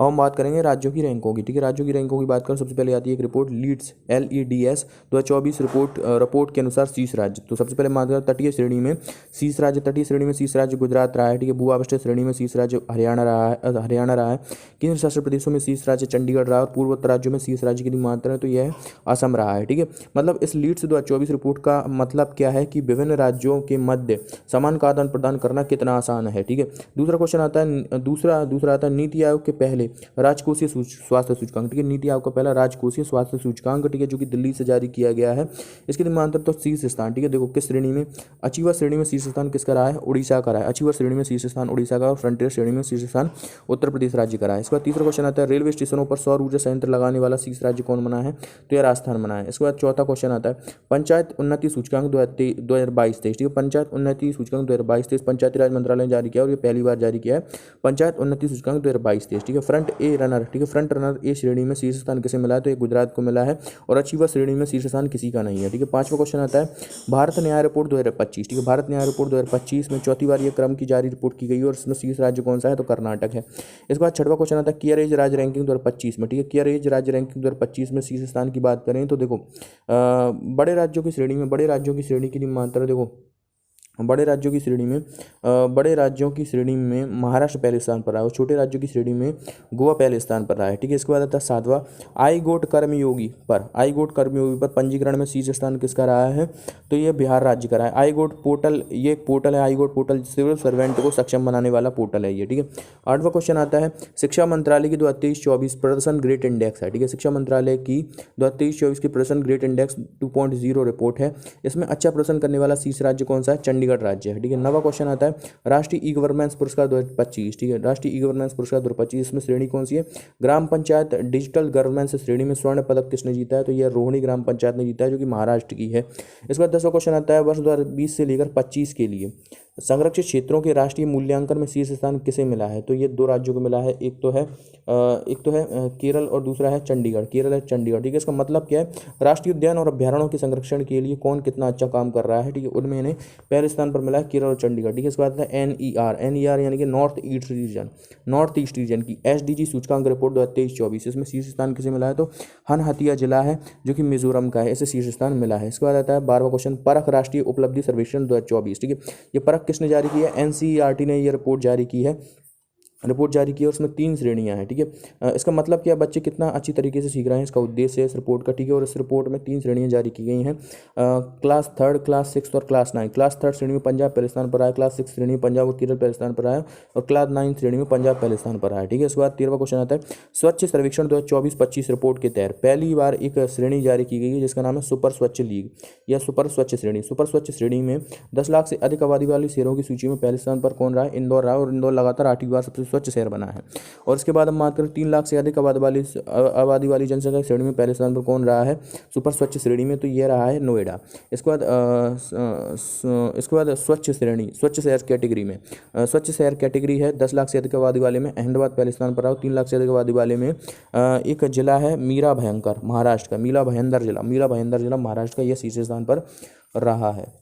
अब हम बात करेंगे राज्यों की रैंकों की। ठीक है, राज्यों की रैंकों की बात करें, सबसे पहले आती है एक रिपोर्ट लीड्स LEDS 2024 रिपोर्ट के अनुसार शीर्ष राज्य। तो सबसे पहले बात करें तटीय श्रेणी में शीर्ष राज्य। तटीय श्रेणी में शीर्ष राज्य गुजरात रहा है। ठीक है, भू आविष्टित श्रेणी में शीर्ष राज्य हरियाणा रहा है। केंद्र शासित प्रदेशों में शीर्ष राज्य चंडीगढ़ रहा है और पूर्वोत्तर राज्यों में शीर्ष राज्य की मात्रा है तो यह असम रहा है। ठीक है, मतलब इस लीड्स 2024 रिपोर्ट का मतलब क्या है कि विभिन्न राज्यों के मध्य समान का आदान प्रदान करना कितना आसान है। ठीक है, दूसरा क्वेश्चन आता है, दूसरा आता है नीति आयोग के पहले राजकोषीय स्वास्थ्य सूचकांक। ठीक है, नीति आयोग का पहला राजकोषीय स्वास्थ्य सूचकांक, ठीक है, जो कि दिल्ली से जारी किया गया है। इसके मानदंड तो शीर्ष स्थान। ठीक है, देखो किस श्रेणी में, अचीवर श्रेणी में शीर्ष स्थान किसका रहा है, उड़ीसा का रहा है। अचीवर श्रेणी में शीर्ष स्थान उड़ीसा का और फ्रंटियर श्रेणी में शीर्ष स्थान उत्तर प्रदेश राज्य का रहा है। इसके बाद तीसरा क्वेश्चन आता है रेलवे स्टेशनों पर सौर ऊर्जा संयंत्र लगाने वाला शीर्ष राज्य कौन बना है, तो यह राजस्थान बना है। इसके बाद चौथा क्वेश्चन आता है पंचायत उन्नति सूचकांक 2022-23। ठीक है, पंचायत उन्नति सूचकांक 2022-23 पंचायती राज मंत्रालय ने जारी किया और ये पहली बार जारी किया है पंचायत उन्नति सूचकांक 2022-23। ठीक है, फ्रंट रनर ए श्रेणी में शीर्ष स्थान किसे मिला है, तो ये गुजरात को मिला है और अचीवर श्रेणी में शीर्ष स्थान किसी का नहीं है। ठीक है, पांचवा क्वेश्चन आता है भारत न्याय रिपोर्ट 2025। ठीक है, भारत न्याय रिपोर्ट 2025 में चौथी बार ये क्रम की जारी रिपोर्ट की गई और इसमें शीर्ष राज्य कौन सा है, तो कर्नाटक है। इसके बाद छठवां क्वेश्चन आता है केयर एज राज्य रैंकिंग 2025 में। ठीक है, केयर एज राज्य रैंकिंग 2025 में शीर्ष स्थान की बात करें तो देखो बड़े राज्यों की श्रेणी की मात्रा देखो बड़े राज्यों की श्रेणी में महाराष्ट्र पहले स्थान पर रहा है और छोटे राज्यों की श्रेणी में गोवा पहले स्थान पर रहा है। ठीक है, इसके बाद आता है सातवां आई गोट कर्मयोगी पर पंजीकरण में शीर्ष स्थान किसका रहा है, तो ये बिहार राज्य का रहा है। आई गोट पोर्टल, ये एक पोर्टल है, आई गोट पोर्टल सिविल सर्वेंट को सक्षम बनाने वाला पोर्टल है ये। ठीक है, आठवां क्वेश्चन आता है शिक्षा मंत्रालय की 2023-24 प्रदर्शन ग्रेट इंडेक्स है। ठीक है, शिक्षा मंत्रालय की 2023-24 की प्रदर्शन ग्रेट इंडेक्स 2.0 रिपोर्ट है। इसमें अच्छा प्रदर्शन करने वाला शीर्ष राज्य कौन सा है, चंडीगढ़ राज्य है। ठीक है, नवा क्वेश्चन आता है राष्ट्रीय ई गवर्नेंस पुरस्कार 2025। ठीक है, राष्ट्रीय ई गवर्नेंस पुरस्कार 2025 इसमें श्रेणी कौन सी है, ग्राम पंचायत डिजिटल गवर्नेंस श्रेणी में स्वर्ण पदक किसने जीता है, तो यह रोहिणी ग्राम पंचायत ने जीता है जो कि महाराष्ट्र की है। इसके बाद 10वां क्वेश्चन आता है वर्ष 2020 से लेकर 25 के लिए संरक्षित क्षेत्रों के राष्ट्रीय मूल्यांकन में शीर्ष स्थान किसे मिला है, तो ये दो राज्यों को मिला है, एक तो है केरल और दूसरा है चंडीगढ़। ठीक है, इसका मतलब क्या है, राष्ट्रीय उद्यान और अभ्यारण्यों के संरक्षण के लिए कौन कितना अच्छा काम कर रहा है। ठीक है, उनमें इन्हें पहले स्थान पर मिला है केरल और चंडीगढ़। ठीक है, इसके बाद NER यानी कि नॉर्थ ईस्ट रीजन की SDG सूचकांक रिपोर्ट 2023-24 इसमें शीर्ष स्थान किसे मिला है, तो हनहतिया जिला है जो कि मिजोरम का है, इसे शीर्ष स्थान मिला है। इसके बाद आता है 12वां क्वेश्चन परख राष्ट्रीय उपलब्धि सर्वेक्षण 2024। ठीक है, ये परख किसने जारी की है, NCERT ने ये रिपोर्ट जारी की है और उसमें 3 श्रेणियां हैं। ठीक है, इसका मतलब क्या, बच्चे कितना अच्छी तरीके से सीख रहे हैं, इसका उद्देश्य है इस रिपोर्ट का। ठीक है, और इस रिपोर्ट में 3 श्रेणियां जारी की गई हैं, क्लास 3, क्लास 6 और क्लास 9। क्लास 3 श्रेणी में पंजाब पहले स्थान पर आया, क्लास 6 श्रेणी में पंजाब और केरल पहले स्थान पर आया और क्लास 9 श्रेणी में पंजाब पहले स्थान पर आया। ठीक है, इसके बाद 13वां क्वेश्चन आता है स्वच्छ सर्वेक्षण 2024-25 रिपोर्ट के तहत पहली बार एक श्रेणी जारी की गई है जिसका नाम है सुपर स्वच्छ लीग या सुपर स्वच्छ श्रेणी में 10 लाख से अधिक आबादी वाले शहरों की सूची में पहले स्थान पर कौन रहा है, इंदौर रहा और इंदौर लगातार 8वीं बार सबसे स्वच्छ शहर बना है। और इसके बाद हम बात करें 3 लाख से अधिक आबादी वाली जनसंख्या श्रेणी में पहले स्थान पर कौन रहा है सुपर स्वच्छ श्रेणी में, तो यह रहा है नोएडा। इसके बाद स्वच्छ शहर कैटेगरी है 10 लाख से अधिक आबादी वाले में अहमदाबाद पहले स्थान पर रहा। 3 लाख से अधिक आबादी वाले में एक जिला है मीरा भयंकर महाराष्ट्र का, मीरा भयंदर जिला महाराष्ट्र का, यह शीर्ष स्थान पर रहा है।